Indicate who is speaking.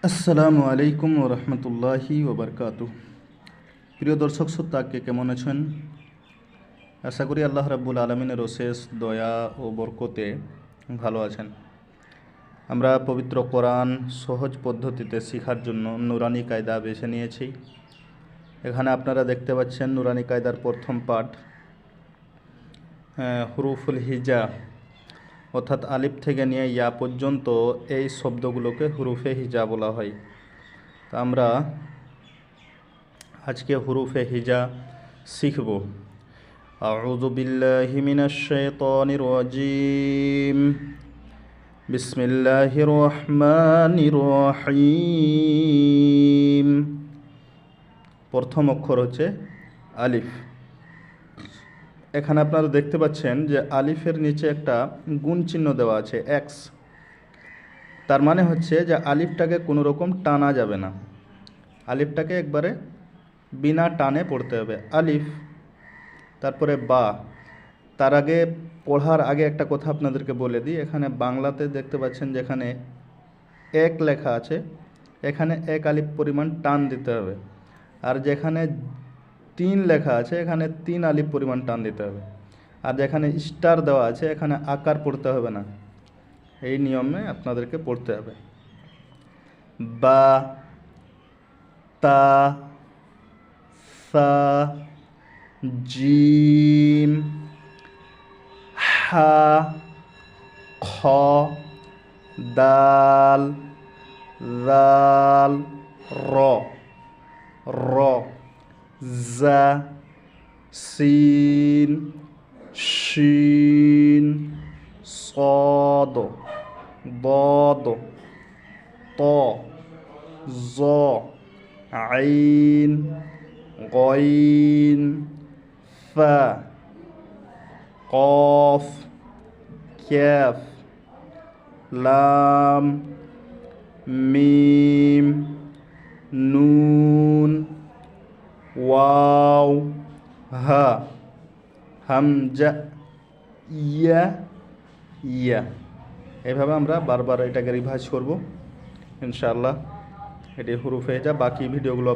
Speaker 1: আসসালামু আলাইকুম রহমতুল্লাহি ওবরকাতু। প্রিয় দর্শক শ্রোতা, কে কেমন আছেন? আশা করি আল্লাহ রাব্বুল আলমিনের অশেষ দয়া ও বরকতে ভালো আছেন। আমরা পবিত্র কোরআন সহজ পদ্ধতিতে শেখার জন্য নুরানি কায়দা বেছে নিয়েছি। এখানে আপনারা দেখতে পাচ্ছেন নুরানি কায়দার প্রথম পাঠ, হুরুফুল হিজা, অর্থাৎ আলিফ থেকে নিয়ে ইয়া পর্যন্ত এই শব্দগুলোকে হুরুফে হিজা বলা হয়। তা আমরা আজকে হুরুফে হিজা শিখব। আউযু বিল্লাহি মিনাশ শাইতানির রাজিম। বিসমিল্লাহির রহমানির রহিম। প্রথম অক্ষর হচ্ছে আলিফ। এখানে আপনারা দেখতে পাচ্ছেন যে আলিফের নিচে একটা গুণ চিহ্ন দেওয়া আছে, এক্স। তার মানে হচ্ছে যে আলিফটাকে কোনো রকম টানা যাবে না, আলিফটাকে একবারে বিনা টানে পড়তে হবে। আলিফ, তারপরে বা। তার আগে পড়ার আগে একটা কথা আপনাদেরকে বলে দিই, এখানে বাংলাতে দেখতে পাচ্ছেন যেখানে এক লেখা আছে, এখানে এক আলিফ পরিমাণ টান দিতে হবে। আর যেখানে তিন লেখা আছে, এখানে তিন আলিফ পরিমাণ টান দিতে হবে। আর যেখানে স্টার দেওয়া আছে, এখানে আকার পড়তে হবে না। এই নিয়মে আপনাদেরকে পড়তে হবে। বা, তা, সা, জিম, হা, খ, দাল, জাল, র, র, জা, সিন, শিন, صاد ضاد ط ظ عين غين فا قاف كاف لام ميم نون واو ها হামজা ইয়া ইয়া। এভাবে আমরা বারবার এটাকে রিভাইজ করব ইনশাআল্লাহ। এটি হুরুফে হিজা। বাকি ভিডিওগুলো